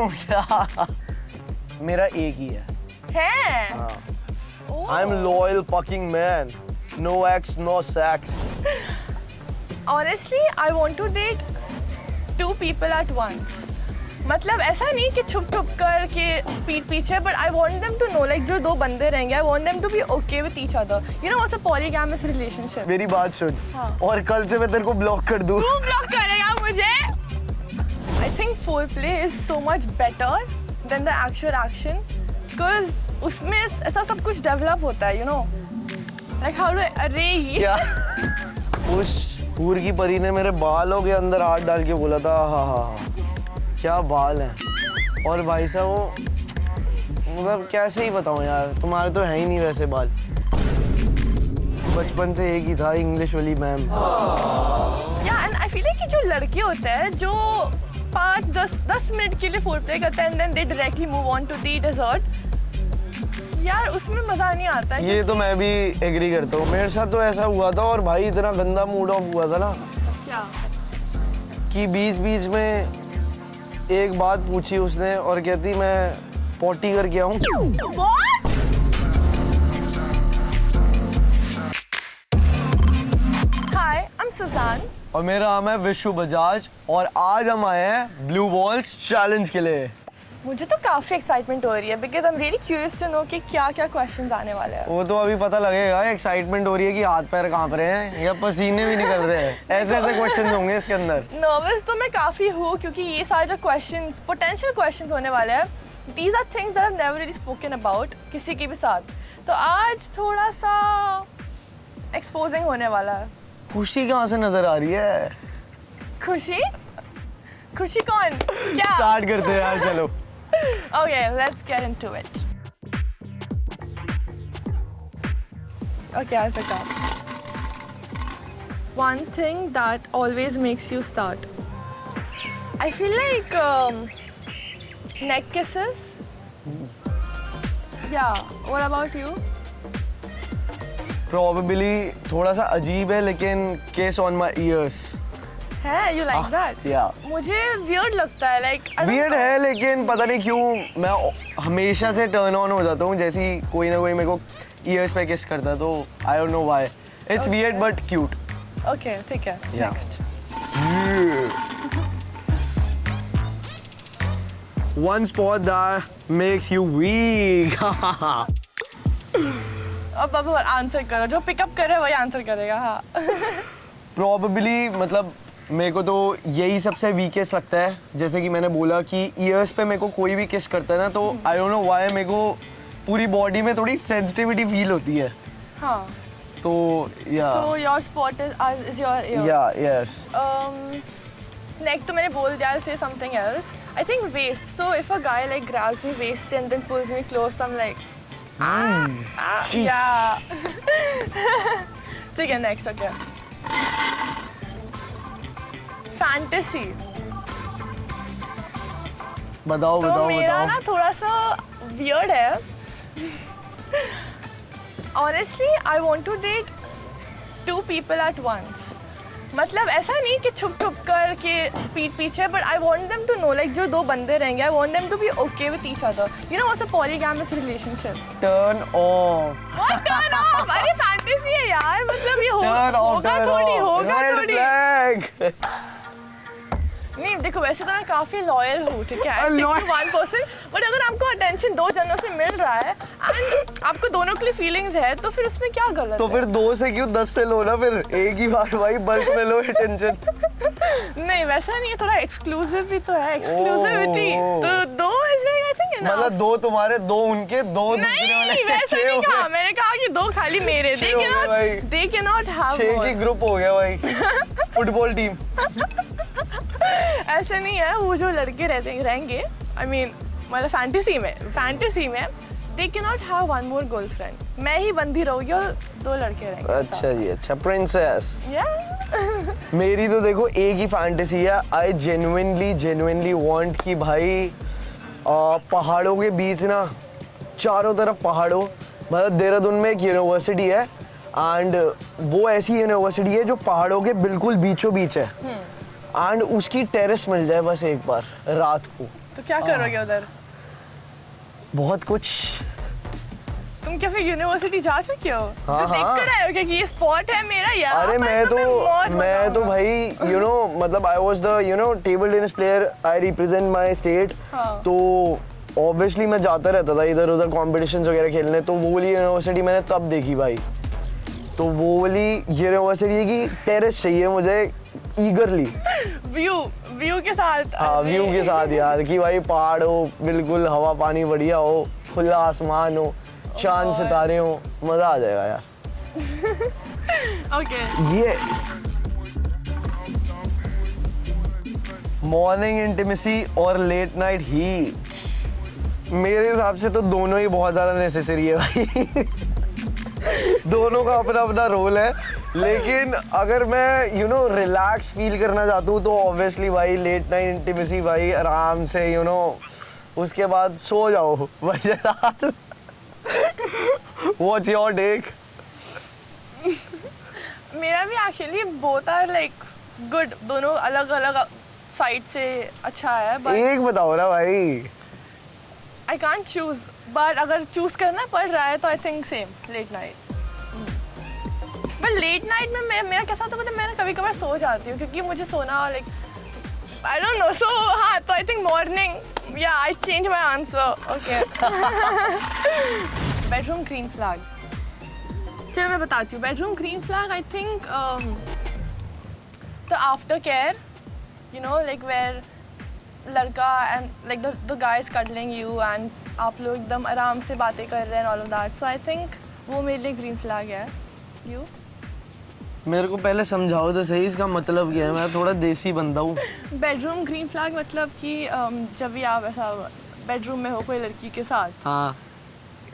don't. मेरा एक ही है. I'm loyal fucking man. No ex, no sex. Honestly, I want to date 2 people at once. मतलब ऐसा नहीं कि छुप छुप कर के पीठ पीछे, but I want them to know, like जो 2 बंदे रहेंगे, I want them to be okay with each other. You know what's a polygamous relationship? मेरी बात सुन. हाँ. और कल से मैं तेरे को ब्लॉक कर दूँ. तू ब्लॉक करेगा मुझे? I think foreplay is so much better than the actual action, because उसमें ऐसा सब कुछ develop होता है, you know? Like how do I array? क्या? उस हूर की परी ने मेरे बालों के अंदर हाथ डाल के बोला था, हाँ क्या बाल हैं. और भाई साहब वो मतलब कैसे ही बताऊं यार, तुम्हारे तो है ही नहीं वैसे बाल. बचपन से एक ही था, इंग्लिश वाली ma'am. Yeah, and I feel like कि जो लड़के होते हैं जो 5-10 मिनट के लिए foreplay करते हैं and then they directly move on to the dessert, यार उसमें मजा नहीं आता है. ये तो मैं भी एग्री करता हूँ. मेरे साथ तो ऐसा हुआ था और भाई इतना गंदा मूड ऑफ हुआ था ना. क्या? कि बीच में एक बात पूछी उसने और कहती मैं पॉटी करके आऊँ. What? Hi, I'm Suzanne. और मेरा नाम है विशु बजाज और आज हम आए हैं ब्लू बॉल्स चैलेंज के लिए. मुझे तो काफी एक्साइटमेंट हो रही है because I'm really curious to know कि क्या-क्या क्वेश्चंस आने वाले हैं. वो तो अभी पता लगेगा. एक्साइटमेंट हो रही है कि हाथ पैर कांप रहे हैं या पसीने भी निकल रहे हैं. ऐसे क्वेश्चन होंगे इसके अंदर. नर्वस तो मैं काफी हूँ क्योंकि ये सारे जो क्वेश्चंस पोटेंशियल क्वेश्चंस होने वाले हैं, these are things that I've never really spoken about किसी के भी साथ. तो आज थोड़ा सा एक्सपोजिंग होने वाला है. खुशी कहाँ से नजर आ रही है? खुशी? खुशी कौन? क्या? स्टार्ट करते हैं यार, चलो. Okay, let's get into it. Okay, I'll pick up. One thing that always makes you start. I feel like neck kisses. Yeah. What about you? Probably थोड़ा सा अजीब है लेकिन kiss on my ears. है? You like that? Yeah. मुझे weird लगता है, like. Weird है लेकिन पता नहीं क्यों मैं हमेशा से turn on हो जाता हूँ जैसे ही कोई ना कोई मेरे को ears पे kiss करता है, तो I don't know why. It's weird but cute. Okay, ठीक है. Yeah. Next. One spot that makes you weak. अब आंसर करो. जो पिकअप करे वही आंसर करेगा. हाँ. Probably मतलब मेरे को तो यही सबसे वीकेस्ट लगता है. जैसे कि मैंने बोला कि ईयर्स पे मेरे को कोई भी किस करता है ना, तो आई डोंट नो व्हाई मेरे को पूरी बॉडी में थोड़ी सेंसिटिविटी फील होती है. हाँ. तो या So your spot is your ear. या यस. Neck तो मैंने बोल दिया. I'll say something else. I think waist. So if a guy like grabs me waist and then pulls me close, I'm like, yeah. ठीक है, next. Okay. Fantasy. बताओ तो बताओ मेरा बताओ. ना थोड़ा सा weird है. Honestly, I want to date 2 people at once. मतलब ऐसा नहीं कि छुप छुप कर के पीठ पीछे, but I want them to know, like जो 2 बंदे रहेंगे, I want them to be okay with each other. You know what's a polygamous relationship? Turn off. What turn off? अरे fantasy है यार, मतलब ये Turn off. होगा Turn थोड़ी, off. होगा Red थोड़ी. flag. नहीं देखो, वैसे तो मैं काफी लॉयल हूँ, ठीक है. I stick Loyal. to one person, but अगर आपको अटेंशन 2 जनों से मिल रहा है and आपको दोनों के लिए फीलिंग्स है, तो फिर उसमें क्या गलत तो है? फिर 2 से क्यों 10 से लो ना, फिर एक ही बार भाई बल्क में लो टेंशन. नहीं वैसा नहीं है, थोड़ा एक्सक्लूसिव भी तो है. एक्सक्लूसिविटी तो 2 is like I think enough. मतलब 2 तुम्हारे, 2 उनके, 2 दूसरे वाले. नहीं वैसा नहीं कहा. मैंने कहा कि 2 खाली मेरे. They cannot have 6 more. की ग्रुप हो गया भाई. Football team. ऐसे नहीं है. वो जो लड़के रहेंगे, I mean मतलब फैंटेसी में they cannot have one more girlfriend. मैं ही बंदी रहूंगी और 2 लड़के रहेंगे. अच्छा जी, अच्छा. प्रिंसेस. Yeah. मेरी तो देखो एक ही फैंटेसी है. आई जेन्युइनली वांट कि भाई पहाड़ों के बीच ना, चारों तरफ पहाड़ों, मतलब देहरादून में एक यूनिवर्सिटी है एंड वो ऐसी यूनिवर्सिटी है जो पहाड़ों के बिल्कुल बीचों बीच है एंड उसकी टेरेस मिल जाए बस एक बार रात को. तो क्या करोगे उधर? बहुत कुछ। तुम क्या फिर यूनिवर्सिटी जा चुके हो? हाँ, जो देख कर आए हो क्या कि ये स्पॉट है मेरा यहाँ? अरे मैं तो भाई मतलब I was the table tennis player, I represent my state. हाँ। तो ऑब्वियसली मैं जाता रहता था इधर उधर कॉम्पिटिशंस वगैरह खेलने। तो वो वाली यूनिवर्सिटी मैंने तब देखी भाई। तो वो वाली यूनिवर्सिटी की टेरेस चाहिए मुझे ईगरली। व्यू के साथ। हाँ, व्यू के साथ यार, कि भाई पहाड़ हो, बिल्कुल हवा पानी बढ़िया हो, खुला आसमान हो, चांद सितारे हो, मजा आ जाएगा यार। ओके। ये मॉर्निंग इंटीमेसी और लेट नाइट हीट, मेरे हिसाब से तो दोनों ही बहुत ज्यादा नेसेसरी है भाई। दोनों का अपना अपना रोल है। लेकिन अगर मैं रिलैक्स फील करना चाहता हूँ तो ऑब्वियसली भाई लेट नाइट इंटीमेसी भाई, आराम से उसके बाद सो जाओ मजेदार। What's your take? मेरा भी actually both are like good, दोनों अलग अलग साइड से अच्छा है। बट एक बताओ ना भाई। आई कांट चूज, बट अगर चूज करना पड़ रहा है तो I think same late night. But let night में मेरा कैसा होता है, मतलब मैं कभी कभार सो जाती हूँ क्योंकि मुझे सोना like I don't know. So हाँ, तो आई थिंक मॉर्निंग। या I change my answer. Okay. Bedroom green flag. चलो मैं बताती हूँ। Bedroom green flag I think the after care, like where लड़का and like the guy is cuddling you and आप लोग एकदम आराम से बातें कर रहे हैं all of that. So I think वो मेरे लिए ग्रीन फ्लैग है। यू? मेरे को पहले समझाओ तो सही इसका मतलब क्या है, मैं थोड़ा देसी बंदा हूँ। बेडरूम ग्रीन फ्लैग मतलब कि जब भी आप ऐसा बेडरूम में हो कोई लड़की के साथ। हाँ।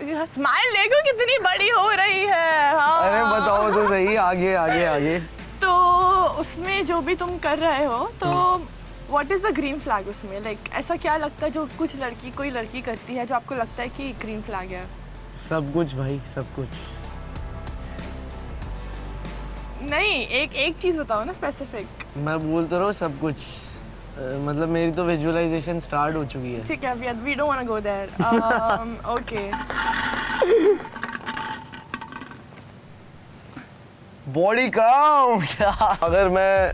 स्माइल देखो कितनी बड़ी हो रही है। हाँ। अरे बताओ तो सही, आगे आगे आगे। तो उसमें जो भी तुम कर रहे हो तो what is the green flag उसमें? लाइक ऐसा क्या लगता है जो कोई लड़की करती है जो आपको लगता है कि ग्रीन फ्लैग है? सब कुछ भाई, सब कुछ। नहीं, एक चीज बताओ ना स्पेसिफिक। मैं बोल तो रहा हूँ सब कुछ। मतलब मेरी तो विजुअलाइजेशन स्टार्ट हो चुकी है। ठीक है, we don't want to go there. Okay. Body count. अगर मैं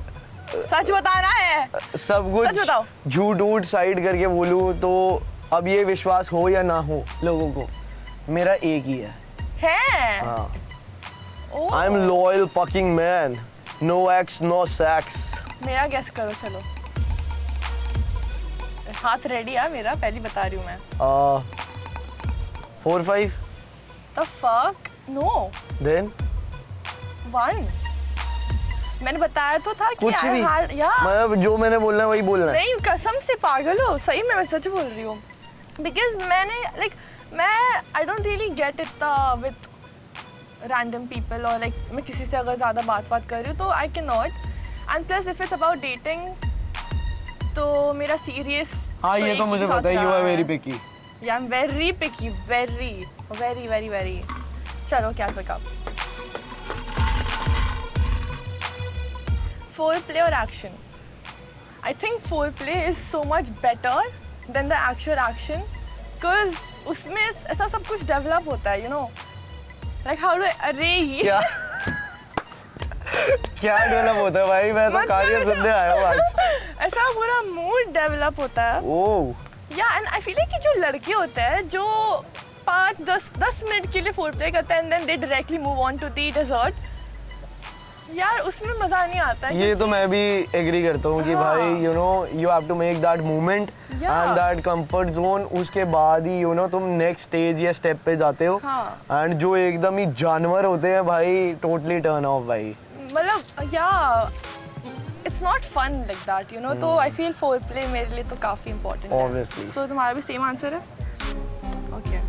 सच बताना है। सब कुछ सच बताओ। झूठ वूठ साइड करके बोलूँ तो अब ये विश्वास हो या ना हो लोगों को, मेरा एक ही है। हाँ। Oh. I'm loyal fucking man. No ex, no sex. मेरा गेस करो चलो। हाथ रेडी है मेरा, पहली बता रही हूँ मैं। 4, 5. The fuck? No. Then? 1. मैंने बताया तो था कि कुछ भी। मतलब जो मैंने बोलना है वही बोलना है। नहीं, कसम से पागल हो, सही में मैं सच बोल रही हूँ। Because मैंने I don't really get it with random people or like मैं किसी से अगर ज़्यादा बात कर रही हूँ तो I cannot. And plus if it's about dating तो मेरा serious। हाँ, ये तो मुझे पता है। You are very picky. Yeah, I'm very picky, very. चलो क्या pick up? Foreplay or action? I think foreplay is so much better than the actual action because उसमें ऐसा सब कुछ develop होता है, Like how do I क्या develop होता है भाई? मैं तो कार्य सुनने आया हूँ आज। ऐसा पूरा मूड डेवलप होता है। ओह। या एंड आई फील कि जो लड़के होते हैं जो 5-10 मिनट के लिए फोरप्ले करते हैं and then they directly move on to the dessert, यार उसमें मजा नहीं आता है। ये तो मैं भी एग्री करता हूँ कि भाई you have to make that movement and that comfort zone। उसके बाद ही तुम नेक्स्ट स्टेज या स्टेप पे जाते हो। एंड जो एकदम ही जानवर होते हैं भाई, टोटली टर्न ऑफ भाई। मतलब या it's not fun like that, तो आई फील फोरप्ले मेरे लिए तो काफी इंपॉर्टेंट है। ऑब्वियसली। सो तुम्हारा भी सेम आंसर है? ओके।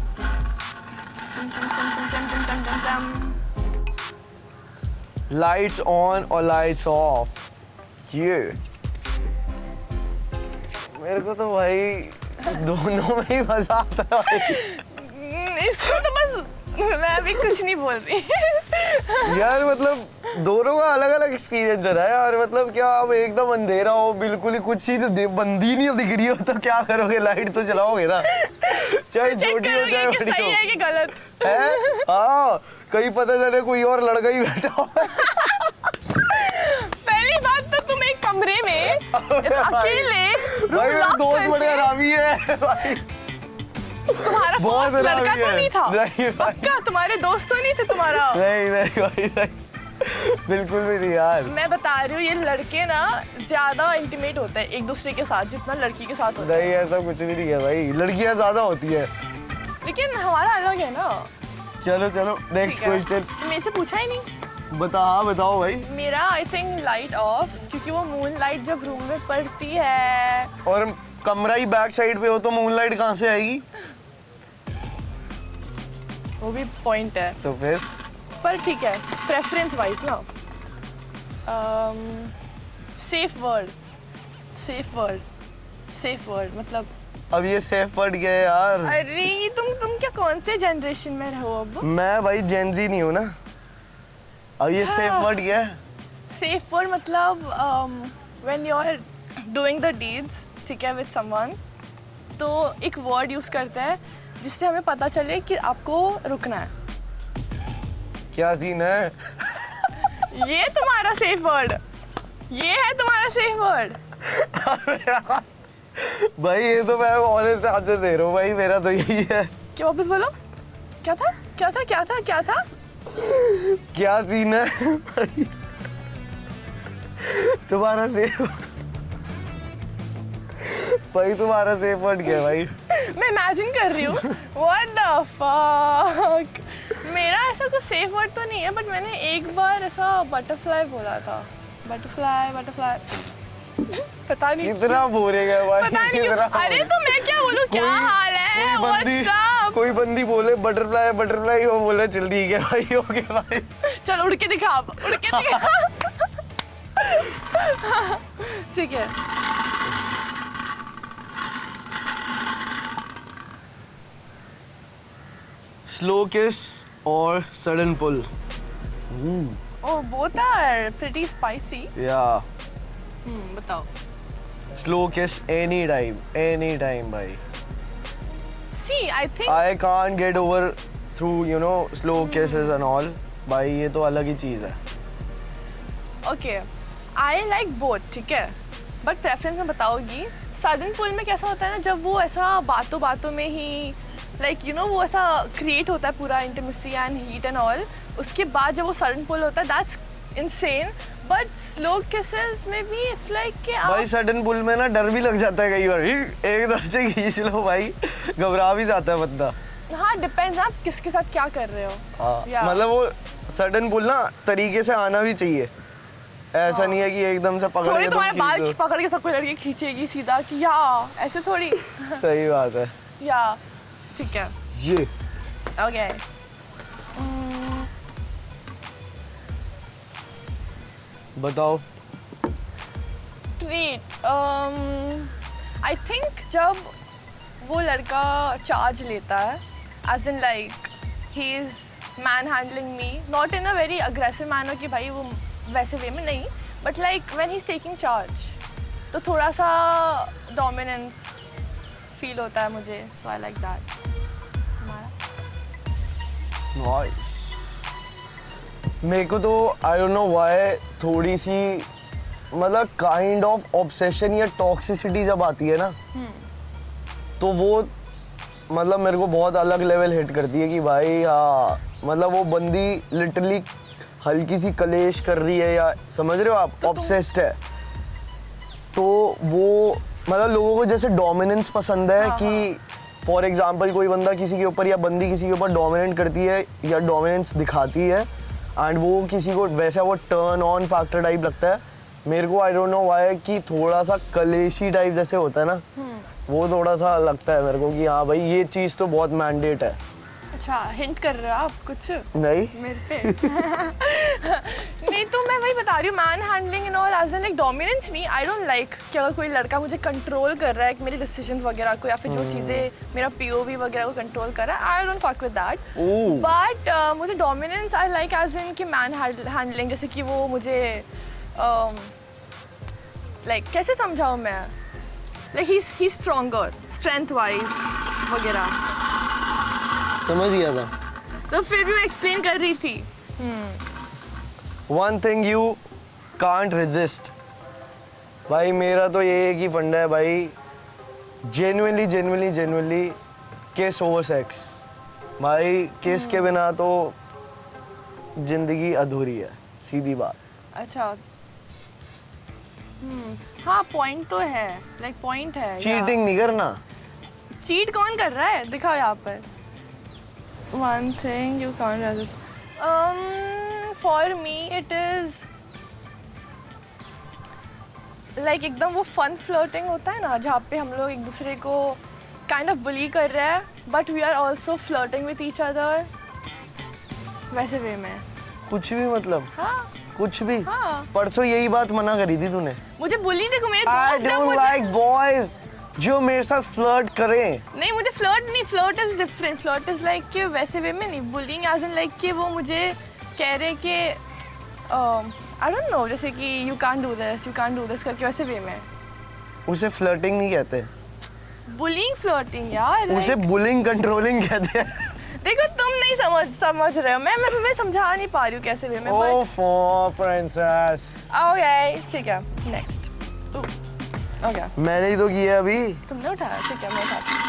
लाइट्स ऑन और लाइट्स ऑफ, ये मेरे को तो भाई दोनों में ही मजा आता है भाई। इसको तो बस मैं अभी कुछ नहीं बोल रही। यार मतलब दोनों का अलग अलग एक्सपीरियंस है ना यार, मतलब क्या अब एकदम अंधेरा हो बिल्कुल ही, कुछ ही तो बंदी नहीं दिख रही हो तो क्या करोगे, लाइट तो चलाओगे ना, चाहे चेक छोटी हो चाहे करोगे कि बड़ी सही है हो। कि गलत। है हाँ, कहीं पता चले कोई और लड़का ही बैठा हो। पहली बात तो तुम एक कमरे में अकेले भाई रूम मेरा लॉक दोस्त बड़े करके, हरामी है भाई, तुम्हारा बहुत फर्स्ट लड़का हरामी तो है। नहीं था? नहीं भाई। पक्का तुम्हारे दोस्त तो नहीं थे तुम्हारा? नहीं नहीं भाई नहीं, बिल्कुल भी नहीं यार। मैं बता रही हूँ ये लड़के ना ज्यादा इंटीमेट होते हैं एक दूसरे के साथ जितना लड़की के साथ होता है, नहीं ऐसा कुछ भी नहीं है भाई, लड़कियां ज्यादा होती है। लेकिन हमारा अलग है ना। चलो चलो नेक्स्ट ठीक है। क्वेश्चन मेरे से पूछा ही नहीं। बता, हाँ बताओ भाई। मेरा आई थिंक लाइट ऑफ, क्योंकि वो मून लाइट जब रूम में पड़ती है। और कमरा ही बैक साइड पे हो तो मूनलाइट कहाँ से आएगी? वो भी पॉइंट है, तो फिर पर ठीक है प्रेफरेंस वाइज ना। Safe word, safe word, safe word मतलब। अब ये सेफ वर्ड क्या है यार? अरे ये तुम क्या कौन से जनरेशन में रहो अब? मैं भाई जेनजी नहीं हूँ ना। अब ये सेफ हाँ। वर्ड क्या है? सेफ वर्ड मतलब when you are doing the deeds, ठीक है, विद समवन, तो एक वर्ड यूज करते हैं जिससे हमें पता चले कि आपको रुकना है। क्या सीन है? ये तुम्हारा सेफ वर्ड, ये है तुम्हारा सेफ वर्ड। भाई ये तो मैं ऑनेस्ट आंसर दे रहा हूँ भाई, मेरा तो यही है। क्या वापस बोलो? क्या था क्या था क्या था क्या था? क्या सीन है भाई? तुम्हारा सेफ भाई, तुम्हारा सेफ वर्ड क्या है भाई? मैं इमेजिन कर रही हूँ। What the fuck? मेरा ऐसा कुछ सेफ वर्ड तो नहीं है, बट मैंने एक बार ऐसा बटरफ्लाई बोला था। बटरफ्लाई बटरफ्लाई पता नहीं कितना बोरेगा भाई, पता नहीं क्यों। कितना अरे तो मैं क्या बोलूँ, क्या हाल है? What's up? कोई बंदी बोले बटरफ्लाई बटरफ्लाई, वो बोले चल ठीक है भाई, ओके भाई। चल उड़ के दिखा, अब उड़ के दिखा। ठीक है। स्लो किस और sudden pull? Oh, both are pretty spicy. या बताओ। स्लो किस एनी टाइम भाई। See, I think I can't get over through you know slow kisses and all भाई, ये तो अलग ही चीज है। ओके, आई लाइक बोथ, ठीक है, बट प्रेफरेंस में बताओगी। सडन पुल में कैसा होता है ना, जब वो ऐसा बातों बातों में ही लाइक यू नो वो ऐसा क्रिएट होता है पूरा intimacy and heat and all, उसके बाद जब वो सडन पुल होता है that's insane. But slow kisses में भी इट्स लाइक कि भाई सडन पुल में ना डर भी लग जाता है कई बार, एकदम से खींच लो भाई, घबरा भी जाता है बंदा। हाँ, डिपेंड्स आप किसके साथ क्या कर रहे हो। हाँ, Yeah. मतलब वो सडन पुल ना तरीके से आना भी चाहिए, ऐसा नहीं है कि एकदम से पकड़ थोड़ी के तुम तुम्हारे खींच बाल लो। पकड़ के सब कोई लड़की खींचेगी सीधा कि या ऐसे थोड़ी। सही बात है या ठीक है, ये। ओके। बताओ। ट्रीट, आई थिंक जब वो लड़का चार्ज लेता है, as in like he is manhandling me, not in a very aggressive manner कि भाई वो वैसे वे में नहीं, but like when he is taking charge, तो थोड़ा सा डोमिनेंस फील होता है मुझे, so I like that. Nice. मेरे को तो आई डोंट नो व्हाई थोड़ी सी मतलब काइंड ऑफ ऑब्सेशन या टॉक्सिसिटी जब आती है ना, तो वो मतलब मेरे को बहुत अलग लेवल हिट करती है कि भाई हाँ, मतलब वो बंदी लिटरली हल्की सी कलेश कर रही है, या समझ रहे हो आप, तो ऑब्सेस्ड है। तो वो मतलब लोगों को जैसे डोमिनेंस पसंद है, हाँ, कि फॉर एग्जाम्पल कोई बंदा किसी के ऊपर या बंदी किसी के ऊपर डोमिनेट करती है या डोमिनेंस दिखाती है, एंड वो किसी को वैसा वो टर्न ऑन फैक्टर टाइप लगता है। मेरे को आई डोंट नो व्हाई कि थोड़ा सा कलेशी टाइप जैसे होता है ना, वो थोड़ा सा लगता है मेरे को कि हाँ भाई ये चीज़ तो बहुत मैंडेट है। अच्छा, हिंट कर रहे हो आप कुछ नहीं मेरे पे? नहीं तो मैं वही बता रही हूँ, manhandling and all as in like dominance नहीं, आई डोंट लाइक कि अगर कोई लड़का मुझे कंट्रोल कर रहा है मेरे डिसीजंस वगैरह को, या फिर जो चीज़ें मेरा पीओवी वगैरह को कंट्रोल कर रहा है, I don't fuck with that. But मुझे dominance I like as in कि मैन हैंडलिंग, जैसे कि वो मुझे लाइक कैसे समझाऊँ मैं, like he stronger strength wise वगैरह। समझ गया था। तो फिर भी मैं एक्सप्लेन कर रही थी। One thing you can't resist, भाई मेरा तो ये एक ही फंडा है भाई, genuinely किस ओवर सेक्स। भाई किस के बिना तो जिंदगी अधूरी है, सीधी बात। अच्छा हाँ पॉइंट तो है, लाइक पॉइंट है। चीटिंग नहीं करना। चीट कौन कर रहा है दिखाओ यहाँ पर। One thing you can't resist. For me it is like एकदम वो फन फ्लर्टिंग होता है ना, जहाँ पे हम लोग एक दूसरे को काइंड ऑफ बुली कर रहे हैं but we are also flirting with each other, वैसे वे में। कुछ भी मतलब? हाँ कुछ भी? हाँ। परसों यही बात मना करी थी तूने। मुझे बुली देखो मेरे I दोस्त हैं, don't like boys जो मेरे साथ फ्लर्ट करें। नहीं मुझे फ्लर्ट नहीं, flirt is different. Flirt is like कि वैसे वे में नहीं, बुलिंग एज इन लाइक कि वो मुझे कह रहे कि आई डोंट नो, जैसे कि यू कांट डू दिस करके वैसे वे में। उसे फ्लर्टिंग नहीं कहते, बुलिंग फ्लर्टिंग यार, उसे बुलिंग कंट्रोलिंग कहते हैं। देखो तुम नहीं समझ रहे हो, मैं समझा नहीं पा रही हूँ कैसे वे में। ओह प्रिंसेस। ओके ठीक है, नेक्स्ट। ओके मैंने ही तो किया अभी। तुमने उठाया, ठीक है मैं उठाती हूँ।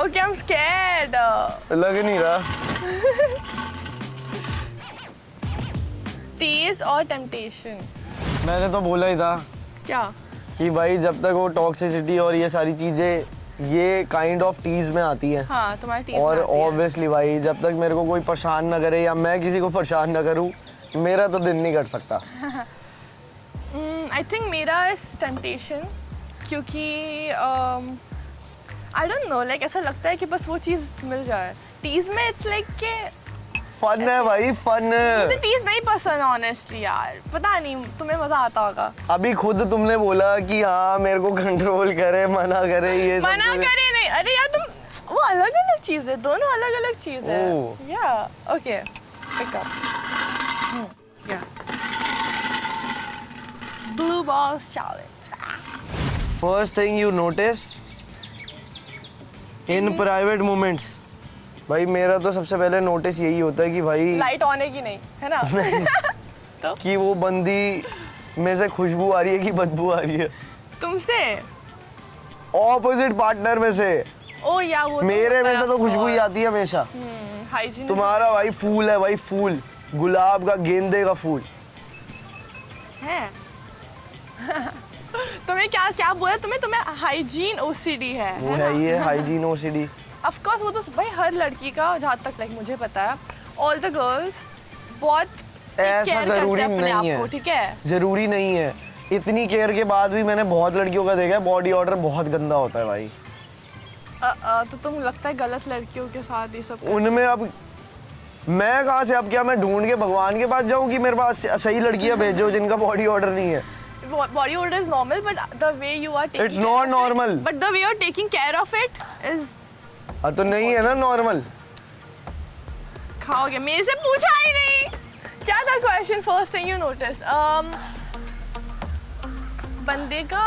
Okay I am scared. लग नहीं रहा। टीज और टेम्पटेशन। मैंने तो बोला ही था क्या? कि भाई जब तक वो टॉक्सिसिटी और ये सारी चीजें ये काइंड ऑफ टीज में आती हैं, हाँ तुम्हारी टीज और में आती है। ऑब्वियसली भाई जब तक मेरे को कोई परेशान ना करे या मैं किसी को परेशान ना करूं, मेरा तो दिन नहीं कट सकता। आई थिंक मेरा इज टेम्पटेशन, क्योंकि आई डोंट नो लाइक ऐसा लगता है कि बस वो चीज़ मिल जाए। टीज में इट्स लाइक के फन है भाई, फन। मुझे टीज नहीं पसंद ऑनेस्टली यार, पता नहीं तुम्हें मजा आता होगा। अभी खुद तुमने बोला कि हाँ मेरे को कंट्रोल करे, मना करे, ये सब मना कुछ। करे नहीं, अरे यार तुम, वो अलग अलग चीज है, दोनों अलग अलग चीज है। ओह। या ओके पिक अप। या blue balls challenge. First thing you notice in private moments. भाई मेरा तो सबसे पहले नोटिस यही होता है कि भाई लाइट ऑन है कि नहीं, है ना? तो कि वो बंदी में से खुशबू आ रही है कि बदबू आ रही है। तुमसे ऑपोजिट पार्टनर में से। ओ या वो मेरे में से तो खुशबू ही आती है हमेशा। हाइजीन तुम्हारा भाई फूल है भाई, फूल, गुलाब का, गेंदे का फूल है। तुम्हें क्या क्या बोला तुम्हें हाइजीन ओसीडी है वो ना? है ये हाइजीन ओसीडी। ऑफ कोर्स वो तो भाई हर लड़की का, जहाँ तक लाइक मुझे पता है, ऑल द गर्ल्स बहुत ऐसा केयर करते जरूरी हैं अपने नहीं आप है। को, ठीक है? जरूरी नहीं है। इतनी केयर के बाद भी मैंने बहुत लड़कियों का देखा है बॉडी ऑर्डर बहुत गंदा होता है भाई। तो तुम लगता है गलत लड़कियों के साथ ये सब उनमें अब मैं कहाँ से, अब क्या मैं ढूंढ के भगवान के पास जाऊँ कि मेरे पास सही लड़कियां भेजो जिनका बॉडी ऑर्डर नहीं है? Body odour is normal but the way you are taking It's not normal. But the way you are taking care of it is तो नहीं है ना नॉर्मल। खाओगे, मेरे से पूछा ही नहीं। क्या था question? First thing you notice बंदे का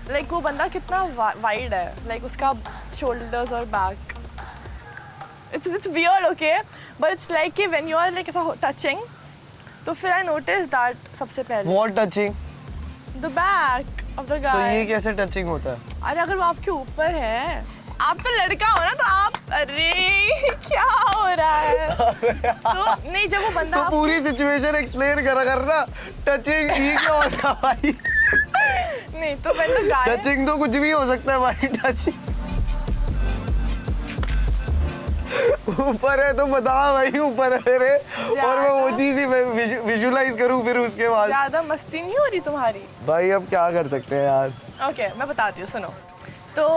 लाइक वो बंदा कितना वाइड है, लाइक उसका शोल्डर्स और back, it's weird okay, but it's like कि व्हेन यू आर लाइक ऐसा टचिंग, तो फिर आई नोटिस दैट सबसे पहले What touching? The back of the तो ये गाय। कैसे टचिंग होता है? अरे अगर वो आपके ऊपर है, आप तो लड़का हो ना, तो आप, अरे क्या हो रहा है? तो नहीं, जब वो बंदा तो पूरी सिचुएशन एक्सप्लेन करा करना। टचिंग ये क्या होता है भाई? नहीं तो मैं तो गाय टचिंग तो कुछ भी हो सकता है भाई। टचिंग ऊपर है तो बता भाई, ऊपर है मेरे, और मैं वो चीज ही विजुलाइज करूं फिर उसके बाद। ज्यादा मस्ती नहीं हो रही तुम्हारी? भाई अब क्या कर सकते हैं यार। ओके मैं बताती हूँ, सुनो। तो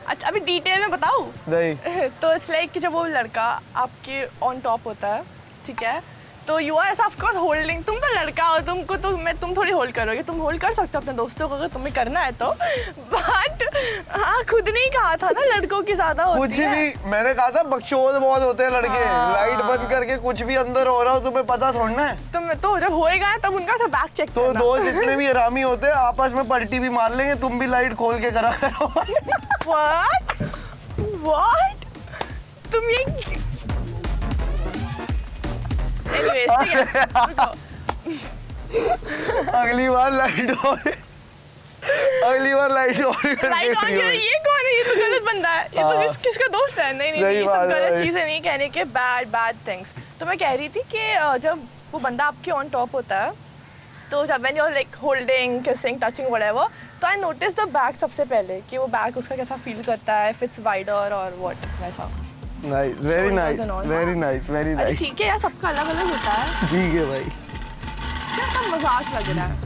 अच्छा अभी डिटेल में बताऊँ? नहीं। तो इट्स लाइक कि जब वो लड़का आपके ऑन टॉप होता है, ठीक है, तो you are of course holding, तुम तो लड़का हो, तुमको तो तुम थोड़ी होल्ड करोगे, तुम होल्ड कर सकते हो अपने दोस्तों को अगर तुम्हें करना है तो, बट हाँ खुद ने ही कहा था ना लड़कों की ज्यादा होती कुछ है। भी मैंने कहा था, बकचोद बहुत होते हैं लड़के, लाइट बंद करके कुछ भी अंदर हो रहा हो तुम्हें पता थोड़ना है। तुम तो जब होएगा तब उनका सब बैक चेक तो दोस्त इतने भी हरामी होते हैं, आपस में पलटी भी मार लेंगे, तुम भी लाइट खोल के करा करो। व्हाट तुम ये Anyways, ठीक है, रुको। अगली बार लाइट ऑन, अगली बार लाइट ऑन लाइट ऑन ये कौन है? ये तो गलत बंदा है, ये तो किसका दोस्त है? नहीं सही ये सब बात है गलत भाई। चीजें नहीं कहने के, बैड थिंग्स। तो मैं कह रही थी कि जब वो बंदा आपके ऑन टॉप होता है, तो जब when you are like holding, kissing, touching whatever, तो आई नोटिस द बैक सबसे पहले कि वो बैक उसका कैसा फील करता है, इफ इट्स वाइडर और व्हाट, वैसा। Nice, very nice, and all, very nice, very अरे नाइस। ठीक है यार, सबका अलग अलग होता है, ठीक है भाई। क्या सब मजाक लग रहा है।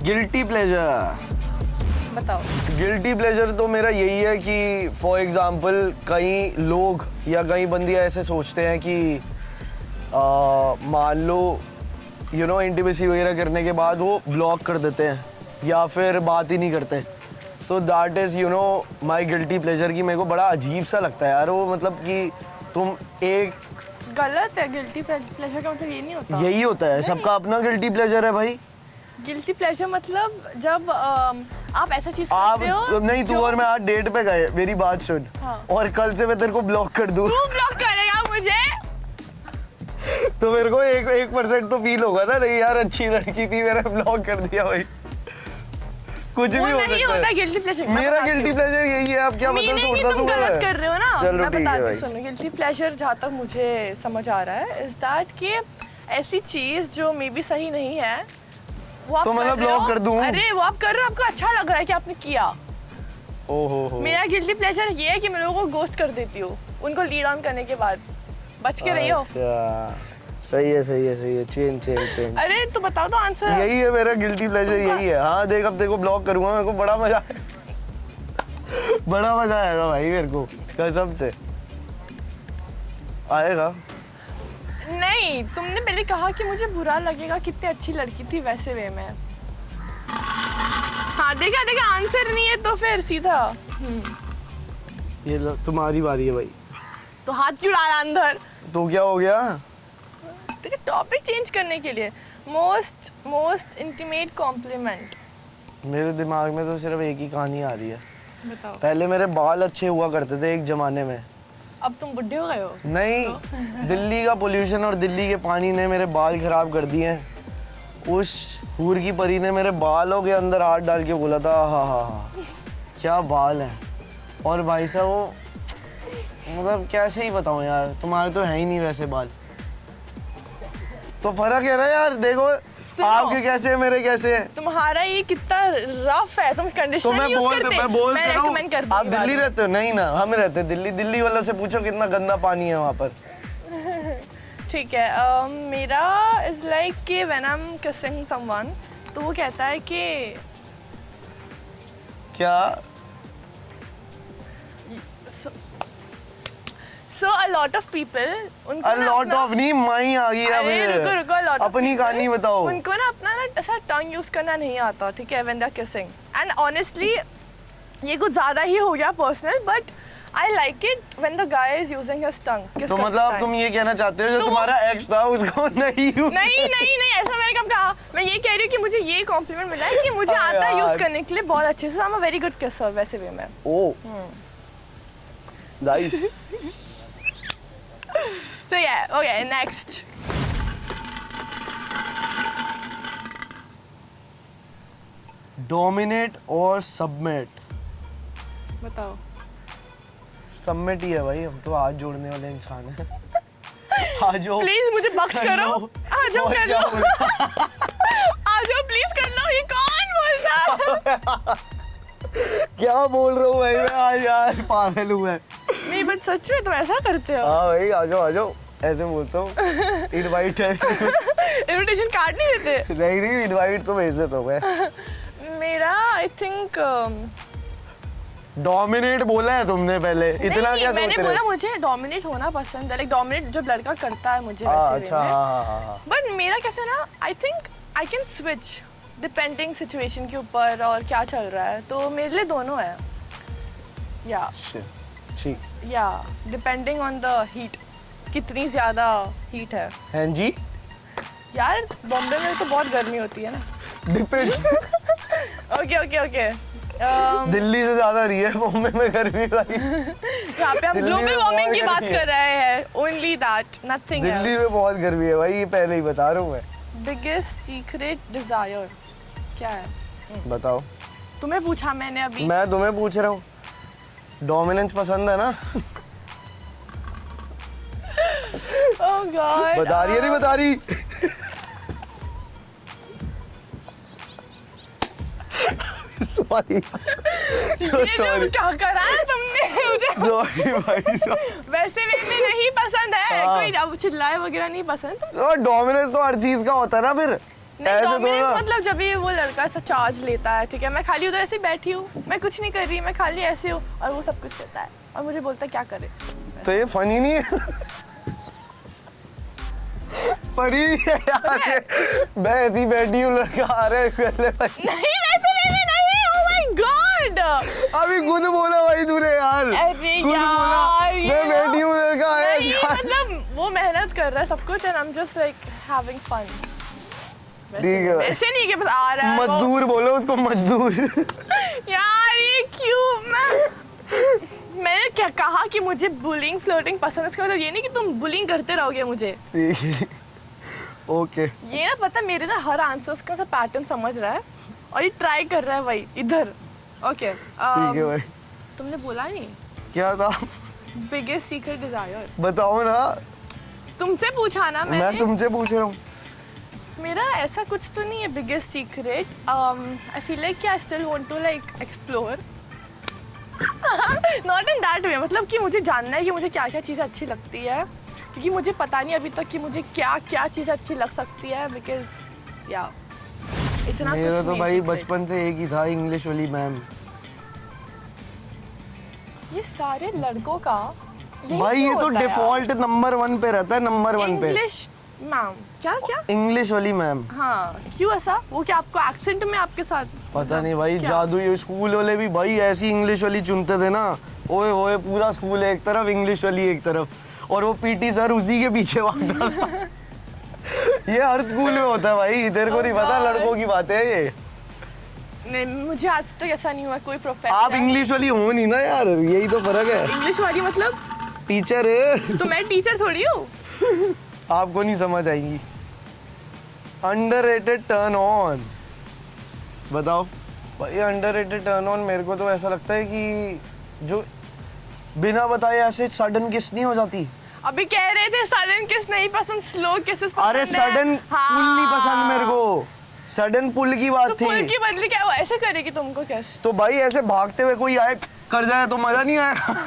गिल्टी प्लेजर, बताओ। गिल्टी प्लेजर तो मेरा यही है कि फॉर एग्जांपल कई लोग या कई बंदियां ऐसे सोचते हैं कि मान लो यू नो इंटीमेसी वगैरह करने के बाद वो ब्लॉक कर देते हैं या फिर बात ही नहीं करते। तो that is you know my guilty pleasure की मेरे को बड़ा अजीब सा लगता है यार वो, मतलब कि तुम एक गलत है, गिल्टी प्लेजर का मतलब ये नहीं होता। यही होता है, सबका अपना गिल्टी प्लेजर है भाई। गिल्टी प्लेजर मतलब जब आप ऐसा चीज आप करते हो नहीं, तू जो- और मैं आज डेट पे गए, मेरी बात सुन, हाँ। और कल से मैं तेरे को ब्लॉक कर दूं तू ब्लॉक करेगा मुझे? तो मेरे को 1% तो फील होगा ना, नहीं यार अच्छी लड़की थी, मैंने ब्लॉक कर दिया भाई। कुछ वो भी हो नहीं सकता होता है। Guilty pleasure. मेरा गिल्टी प्लेजर यही है, आप क्या मतलब मीनिंग ही तोड़ता तुम दूंगा गलत मैं? कर रहे हो ना। चलो मैं ठीक है बताती भाई। सुनो, गिल्टी प्लेजर जहाँ तक मुझे समझ आ रहा है इज दैट कि ऐसी चीज जो मे बी सही नहीं है वो आप तो मतलब कर रहे ब्लॉक हो। कर दूं? अरे वो आप कर रहे हो, आपको अच्छा लग रहा है कि आपने किया। ओहो, मेरा गिल्टी प्लेजर ये है कि मैं लोगों को गोस्ट कर देती हूँ उनको लीड ऑन करने के बाद। बच के रहियो। अच्छा, सही है, सही है, सही है, चेंज। अरे तो बताओ तो आंसर। यही है मेरा गिल्टी प्लेजर, यही है। हाँ देख, अब तेरे को ब्लॉक करूंगा, मेरे को बड़ा मजा बड़ा मजा आएगा भाई, मेरे को कसम से आएगा। नहीं, तुमने पहले कहा कि मुझे बुरा लगेगा, कितनी अच्छी लड़की थी, वैसे वे में। हाँ देखा आंसर नहीं है तो फिर सीधा ये लो, तुम्हारी बारी है भाई। तो हाथ क्यों डाला अंदर? तो क्या हो गया? देखो टॉपिक चेंज करने के लिए। Most intimate compliment. मेरे दिमाग में तो सिर्फ एक ही कहानी आ रही है। बताओ। पहले मेरे बाल अच्छे हुआ करते थे एक जमाने में। अब तुम बुढ़े हो गए हो? नहीं, दिल्ली का पोल्यूशन और दिल्ली के पानी ने मेरे बाल खराब कर दिए हैं। उस हूर की परी ने मेरे बालों के अंदर हाथ डाल के बोला था, हा क्या बाल है। और भाई साहब वो मतलब कैसे ही बताऊं यार, तुम्हारे तो है ही नहीं वैसे बाल। तो फर्क है ना यार, देखो आपके कैसे है, मेरे कैसे है। तुम्हारा ये कितना रफ है, तुम तो कंडीशनर यूज करते। मैं बोल मैं रहा हूँ, रेकमेंड करती आप हूँ दिल्ली बाद में। रहते हो? नहीं ना, हम रहते दिल्ली। दिल्ली वालों से पूछो कितना गंदा पानी है वहाँ पर। ठीक है, मेरा इज लाइक कि when I am kissing someone तो वो कहता है कि क्या? सो अ लॉट ऑफ पीपल उनको A ना lot अपना- of नहीं, माई आ गई है अरे मुझे। रुको a lot of अपनी people, कहानी बताओ। उनको ना अपना ना ऐसा टंग यूज करना नहीं आता, ठीक है, when they are kissing. And honestly ये कुछ ज्यादा ही हो गया personal, but I like it when the guy is using his tongue. तो मतलब तुम ये कहना चाहते हो जो तो तुम्हारा एक्स था उसको नहीं use- नहीं ऐसा मैंने कब कहा। मैं ये कह रही हूँ कि मुझे ये कॉम्प्लीमेंट मिला है कि मुझे अरे आता है यूज यार। करने के लिए बहुत अच्छे से। I am a very good kisser वैसे भी मैं। Oh nice. So yeah, okay, next. Dominate और सबमिट। बताओ। सबमिट ही है भाई, हम तो हाथ जोड़ने वाले इंसान हैं। आ जाओ प्लीज मुझे बख्श कर करो। लो। आ जाओ और कर क्या लो। बोलूं? आ जाओ प्लीज कर लो। ये कौन बोल रहा है? क्या बोल रहा हूँ भाई मैं आज यार, पागल हूँ मैं। नहीं बट सच में तुम ऐसा करते हो? हाँ भाई आ जाओ, ऐसे बोलता हूँ। इनवाइट है। इनविटेशन कार्ड नहीं देते? नहीं, इनवाइट तो भेज देता हूँ मैं। मेरा आई थिंक डोमिनेट बोला है तुमने पहले, इतना नहीं, क्या मैंने सोच रहे बोला हो? मुझे डोमिनेट होना पसंद है, लाइक डोमिनेट जब लड़का करता है मुझे हाँ, वैसे अच्छा, हाँ। बट मेरा कैसे ना, I think I can switch depending situation के ऊपर और क्या चल रहा है, तो मेरे लिए दोनों है या ठीक या डिपेंडिंग ऑन द हीट, कितनी ज़्यादा हीट है। हैं जी, यार बॉम्बे में तो बहुत गर्मी होती है ना। Depend. Okay okay okay, Delhi से ज्यादा रही है बॉम्बे में गर्मी भाई। यहाँ पे हम दिल्ली ग्लोबल में वार्मिंग बहुत की बात गर्मी है। कर रहे हैं, only that, nothing Delhi else. में बहुत गर्मी है भाई, ये पहले ही बता रहा हूँ मैं। बिगेस्ट सीक्रेट डिजायर क्या है? बताओ। तुम्हें पूछा मैंने अभी। मैं तुम्हें पूछ रहा हूँ, डोमिनेंस पसंद है ना? ओह गॉड, बता रही है नहीं बता रही? सॉरी ये जो क्या करा है तुमने मुझे? सॉरी भाई वैसे वे में नहीं पसंद है, हाँ। कोई अब चिल्लाए वगैरह नहीं पसंद। डोमिनेंस तो हर चीज का होता है ना फिर। नहीं, ऐसे डोमिनेंस थोड़ा- मतलब जब ये वो लड़का ऐसा चार्ज लेता है, ठीक है, मैं खाली उधर ऐसे ही बैठी हूँ, मैं कुछ नहीं कर रही, मैं खाली ऐसे हूँ और वो सब कुछ करता है और मुझे बोलता है क्या करे। तो ये फनी नहीं है? फनी नहीं है यार ये। मैं ऐसी बैठी हूँ, लड़का आ रहा है पहले भाई। नहीं वैसे वे में नहीं, ओह माय गॉड। अभी खुद बोला भाई तूने यार। अरे खुद यार, बोला, मैं बैठी हूँ, लड़का आया नहीं, चार- मतलब वो मेहनत कर रहा है सब कुछ and I am just like having fun. ठीक है। ऐसे नहीं कि बस आ रहा है वो- मजदूर बोलो उसको, मजदूर। यार ये क्यों, मैंने क्या कहा कि मुझे बुलिंग फ्लोटिंग पसंद है, इसका मतलब ये नहीं कि तुम बुलिंग करते रहोगे मुझे। ओके ये ना पता, मेरे ना हर आंसर्स का सा पैटर्न समझ रहा है और ये ट्राई कर रहा है भाई इधर। ओके ठीक है भाई। तुमने बोला नहीं क्या था? बिगेस्ट सीक्रेट डिजायर, बताओ ना। तुमसे पूछा ना मैं मैंने। तुमसे पूछ रहा हूँ। मेरा ऐसा कुछ तो नहीं है biggest secret, I feel like कि I still want to like explore, not in that way, मतलब कि मुझे जानना है कि मुझे क्या क्या चीज़ें अच्छी लगती है, क्योंकि मुझे पता नहीं अभी तक कि मुझे क्या क्या चीज़ अच्छी लग सकती है, बिकॉज या इतना कुछ मेरा तो नहीं भाई secret। बचपन से एक ही था, इंग्लिश वाली मैम। ये सारे लड़कों का यही भाई ये क्यों तो होता है यार? डिफॉल्ट नंबर 1 पे रहता है, नंबर 1 पे। इंग्लिश मैम, क्या क्या? इंग्लिश वाली मैम। हाँ क्यों ऐसा? वो क्या आपको एक्सेंट में आपके साथ? पता नहीं भाई, क्या? जादू। ये स्कूल वाले भी भाई ऐसी इंग्लिश वाली चुनते थे ना, ओए ओए पूरा स्कूल एक तरफ, इंग्लिश वाली एक तरफ, और वो पीटी सर उसी के पीछे भागता था। ये हर स्कूल में होता है भाई, तेरे को Oh नहीं पता, God. लड़कों की बात है ये। नहीं, मुझे आज तक ऐसा नहीं हुआ कोई प्रोफेसर। आप इंग्लिश वाली हो नहीं ना यार, यही तो फर्क है। इंग्लिश वाली मतलब? टीचर है। तो मैं टीचर थोड़ी हूँ। आपको नहीं समझ आएंगी। अंडररेटेड टर्न ऑन, बताओ भाई। अंडररेटेड टर्न ऑन मेरे को तो ऐसा लगता है कि जो बिना बताए ऐसे सडन किस नहीं हो जाती। अभी कह रहे थे सडन किस नहीं पसंद, स्लो किसेस पसंद अरे है। सडन पुल नहीं पसंद मेरे को, सडन पुल की बात तो थी। पुल की बदली क्या वो ऐसे करेगी तुमको कैसे? तो भाई ऐसे भागते हुए कोई आए कर जाए तो मजा नहीं आएगा।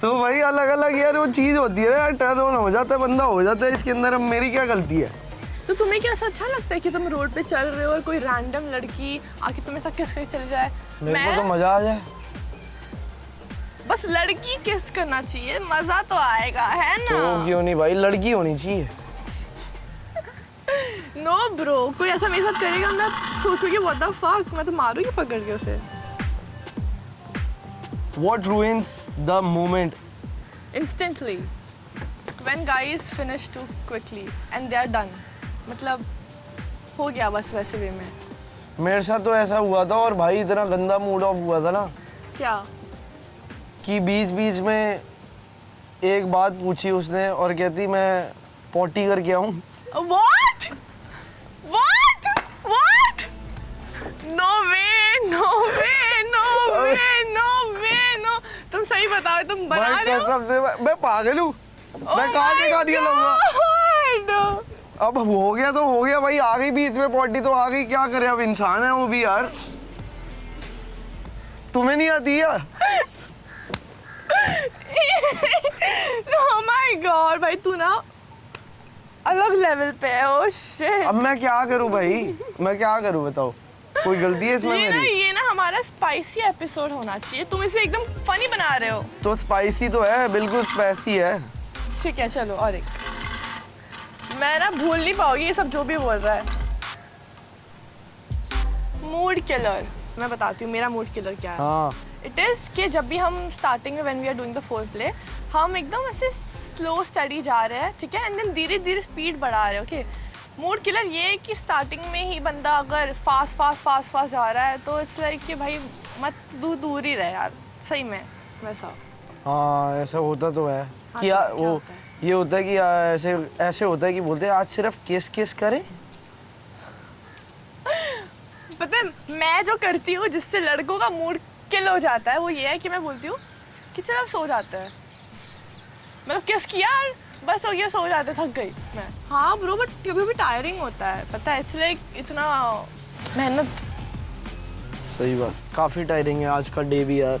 तो भाई अलग अलग यार वो चीज होती है यार, टर्न ऑन हो जाता है, बंदा हो जाता है इसके अंदर। अब मेरी क्या गलती है? तो तुम्हें क्या ऐसा अच्छा लगता है कि तुम रोड पे चल रहे हो और कोई रैंडम लड़की आके तुम्हें ऐसा किस कर चल जाए? मेरे को तो मजा आ जाए। बस लड़की किस करना चाहिए, मजा तो आएगा, है ना? तो क्यों नहीं भाई, लड़की होनी चाहिए। नो ब्रो, कोई ऐसा मेरे साथ करेगा मैं सोचूंगी व्हाट द फक, मैं तो मारूंगी पकड़ के उसे। What ruins the moment? Instantly, when guys finish too quickly and they are done, मतलब हो गया बस वैसे वे में। मेरे साथ तो ऐसा हुआ था, और भाई इतना गंदा मूड ऑफ हुआ था ना क्या? कि बीच बीच में एक बात पूछी उसने और कहती मैं पॉटी करके आऊँ। What? What? What? No way, no way, no way, no way, no. तुम सही बताओ, तुम बना भाई रहे हो? कसम से मैं पागल हूँ। मैं कहाँ से गाड़ियाँ लूंगा? अब हो गया तो हो गया भाई, आ गई बीच में पॉटी तो आ गई, क्या करे, अब इंसान है वो भी यार। तुम्हें नहीं आती है? Oh my God, भाई तू ना अलग लेवल पे है। Oh shit. अब मैं क्या करूँ भाई, मैं क्या करूँ बताओ, कोई गलती है इसमें ये ना मेरी? ये ना हमारा स्पाइसी एपिसोड होना चाहिए, तुम इसे एकदम फनी बना रहे हो। तो स्पाइसी तो है, बिल्कुल स्पाइसी है। ठीक है चलो, और एक मैं ना भूल नहीं पाऊंगी ये सब जो भी बोल रहा है। मूड किलर, मैं बताती हूँ मेरा मूड किलर क्या है। हाँ इट इज़ कि जब भी हम स्टार्टिंग में when we are doing the foreplay, हम एकदम ऐसे स्लो स्टडी जा रहे हैं, ठीक है, एंड देन धीरे धीरे स्पीड बढ़ा रहे हैं। ओके, मूड किलर ये है कि स्टार्टिंग में ही बंदा अगर फास्ट जा रहा है तो इट्स लाइक कि भाई मत दूर ही रहे यार, सही में वैसा। हाँ ऐसा होता तो है हाँ, कि तो यार क्या वो होता है? ये होता है कि ऐसे ऐसे होता है कि बोलते हैं आज सिर्फ किस करें। पता है मैं जो करती हूँ जिससे लड़कों का मूड किल हो जाता है वो ये है कि मैं बोलती हूँ कि चल अब सो जाते हैं, मतलब किस किया बस हो गया, सो जाते, थक गई मैं। हाँ ब्रो, बट कभी भी टायरिंग होता है, पता है, इट्स लाइक इतना मेहनत। सही बात, काफ़ी टायरिंग है आज का डे भी यार।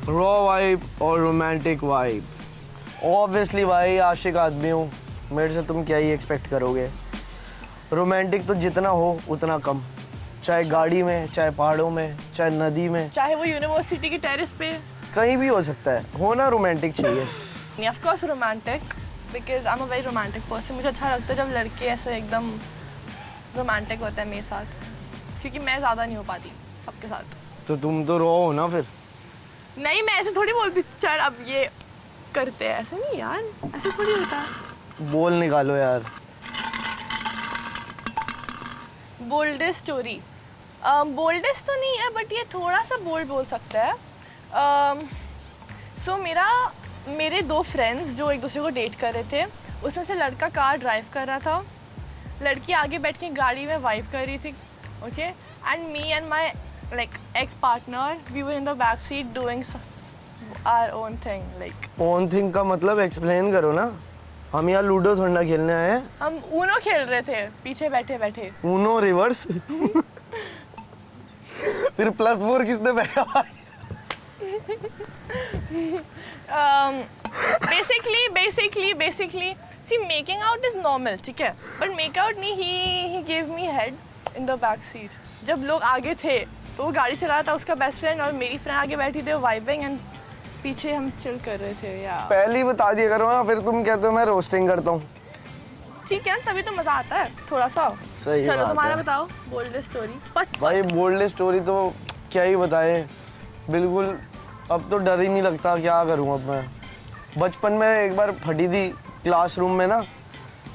रॉ वाइब और रोमांटिक वाइब, ऑब्वियसली भाई आशिक आदमी हूँ, मेरे से तुम क्या ही एक्सपेक्ट करोगे। रोमांटिक तो जितना हो उतना कम, चाहे गाड़ी में, चाहे पहाड़ों में, चाहे नदी में, चाहे वो यूनिवर्सिटी के टेरेस पे, कहीं भी हो सकता है, होना रोमांटिक चाहिए। Of course romantic, because I am a very romantic person. मुझे अच्छा लगता है जब लड़के ऐसे एकदम रोमांटिक होते हैं मेरे साथ, क्योंकि मैं ज़्यादा नहीं हो पाती सबके साथ। तो तुम तो रॉ हो ना फिर। नहीं, मैं ऐसे थोड़ी बोलती चल अब ये करते हैं, ऐसे नहीं यार, ऐसे थोड़ी होता है। बोल निकालो यार। बोल्डेस्ट स्टोरी, बोल्डेस्ट तो नहीं है बट ये थोड़ा सा बोल्ड बोल सकता है। सो मेरे दो फ्रेंड्स जो एक दूसरे को डेट कर रहे थे, उसमें से लड़का कार ड्राइव कर रहा था, लड़की आगे बैठ के गाड़ी में वाइब कर रही थी, okay, and me and my like ex partner we were in the back seat doing our own thing. Like own thing का मतलब एक्सप्लेन करो ना, हम यहाँ लूडो थोड़ा ना खेलने आए हैं। हम ऊनो खेल रहे थे पीछे बैठे बैठे। Uno reverse. फिर +4 किसने बैठा? basically see making out is normal, ठीक है, but make out नहीं, he gave me head in the back seat। जब लोग आगे थे तो वो गाड़ी चला रहा था उसका बेस्ट फ्रेंड और मेरी फ्रेंड आगे बैठी थी वाइबिंग, एंड पीछे हम चिल कर रहे थे यार। पहले ही बता दिया करो ना, फिर तुम कहते हो मैं रोस्टिंग करता हूँ। ठीक है ना, तभी तो मजा आता है थोड़ा सा। सही चलो बात तुम्हारा है। बताओ बोल्डेस्ट स्टोरी। फट भाई बोल्ड स्टोरी तो क्या ही बताए, बिल्कुल अब तो डर ही नहीं लगता, क्या करूँ अब मैं। बचपन में एक बार फटी थी क्लासरूम में ना,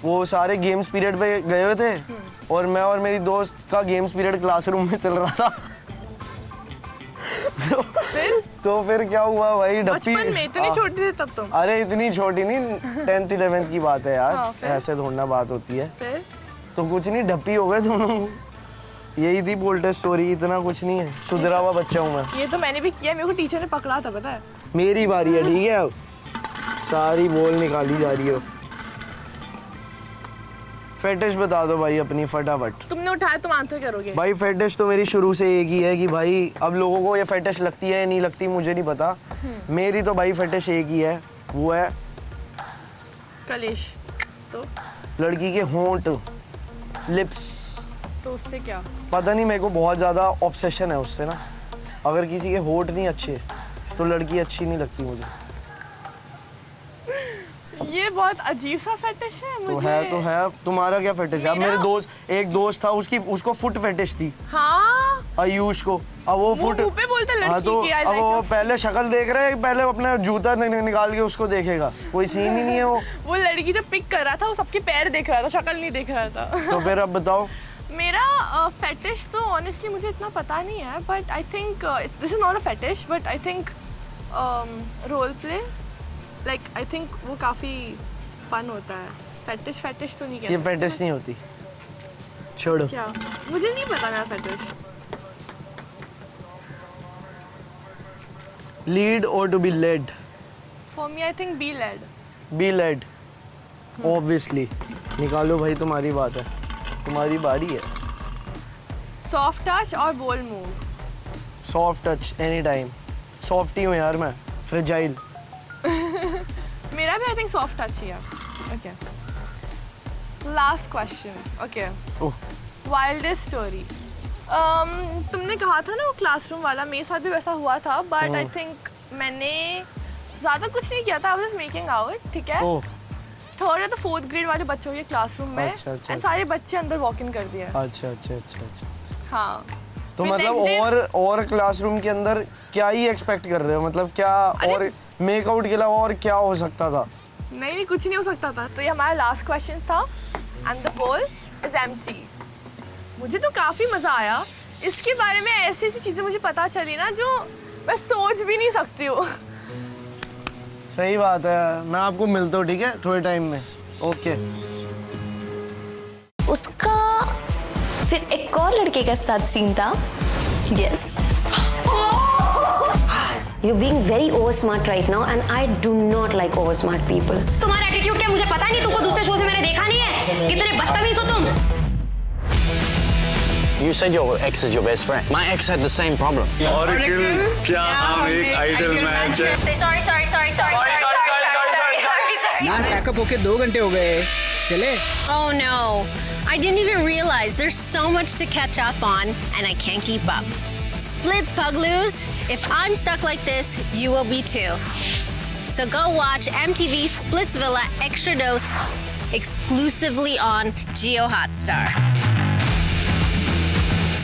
वो सारे गेम्स पीरियड पे गए हुए थे और मैं और मेरी दोस्त का गेम्स पीरियड क्लासरूम में चल रहा था। तो फिर क्या हुआ भाई, डप्पी। बचपन में इतनी छोटी थी तब तुम? अरे इतनी छोटी नहीं, 10th 11th की बात है यार। हाँ, फिर? ऐसे थोड़ा बात होती है। फिर तो कुछ नहीं, ढप्पी हो गए दोनों। यही थी बोल्डेस्ट स्टोरी, इतना कुछ नहीं है, सुधरा हुआ बच्चा हूँ मैं। ये तो मैंने भी किया, मेरे को टीचर ने पकड़ा था पता है। मेरी बारी है, ठीक है, अब सारी बोल निकाली जा रही हो। फेटिश बता दो भाई अपनी फटाफट। तुमने उठाया तुम आंसर करोगे। भाई फेटिश तो मेरी शुरू से एक ही है कि भाई अब लोगों को ये फेटिश लगती है नहीं लगती मुझे नहीं पता, मेरी तो भाई फेटिश एक ही है, वो है कलेश। तो लड़की के होंठ, लिप्स। तो उससे क्या? पता नहीं, मेरे को बहुत ज़्यादा ऑब्सेशन है उससे ना। अगर किसी के होंठ नहीं अच्छे तो लड़की अच्छी नहीं लगती मुझे। ये बहुत अजीब सा फेटिश है मुझे। तो है। तुम्हारा क्या फेटिश है? अब मेरे दोस्त, एक दोस्त था उसको फुट फेटिश थी। हाँ, आयुष को। अब वो फुट मुंह पे बोलता लड़की हाँ, तो की I अब like वो your पहले शक्ल देख रहा है, पहले अपना जूता निकाल के उसको देखेगा, कोई सीन ही नहीं है वो। वो लड़की जब पिक कर रहा था वो सबके पैर देख रहा था, शक्ल नहीं देख रहा था। तो फिर अब बताओ। मेरा फेटिश तो ऑनेस्टली मुझे इतना पता नहीं है, but I think this is not a fetish, but I think role play, like I think वो काफ़ी फन होता है। फेटिश तो नहीं कह ये सकते। फेटिश नहीं होती, छोड़ो। क्या? मुझे नहीं पता मेरा फेटिश। लीड और to be led? For me I think be led. Be led, obviously. निकालो भाई, तुम्हारी बात है, तुम्हारी बारी है। सॉफ्ट टच और bold move? Soft touch any time, soft ही हूँ यार मैं, फ्रेजाइल। मेरा भी आई थिंक सॉफ्ट टच ही है। Okay, last question. Okay, oh, wildest story? तुमने कहा था ना वो क्लासरूम वाला, मेरे साथ भी वैसा हुआ था, बट आई थिंक मैंने ज़्यादा कुछ नहीं किया था, आई वाज मेकिंग आउट, ठीक है। ओह, 3rd या 4th ग्रेड वाले बच्चों के क्लासरूम में, अच्छा, अच्छा, एंड सारे बच्चे अंदर वॉक इन कर दिया। अच्छा अच्छा अच्छा अच्छा। हाँ, तो फिर मतलब next day- और क्लासरूम के अंदर क्या ही एक्सपेक्ट कर रहे हो, मतलब क्या और मेकआउट के अलावा और क्या हो सकता था? नहीं, कुछ नहीं हो सकता था। तो ये हमारा लास्ट क्वेश्चन था, एंड द बोल इज एम्प्टी। मुझे तो काफ़ी मज़ा आया, इसके बारे में ऐसी ऐसी चीज़ें मुझे पता चली ना जो मैं सोच भी नहीं सकती हूँ। सही बात है, मैं आपको मिलता हूँ, ठीक है, थोड़े टाइम में। ओके। उसका फिर एक और लड़के के साथ सीन था। Yes, You're being very over smart right now, and I do not like over smart people. तुम्हारा एटीट्यूड क्या मुझे पता नहीं, तुमको दूसरे शो से मैंने देखा नहीं है, कितने बदतमीज हो तुम। You said your ex is your best friend. My ex had the same problem. Oracle, क्या हम एक आइडल मैच है? Sorry. यार पैकअप होके 2 घंटे हो गए, चले? Oh no, I didn't even realize there's so much to catch up on and I can't keep up. Split Pugloos, if I'm stuck like this, you will be too. So go watch MTV Splitsvilla Extra Dose exclusively on Geo Hotstar.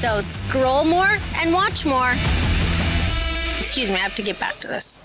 So scroll more and watch more. Excuse me, I have to get back to this.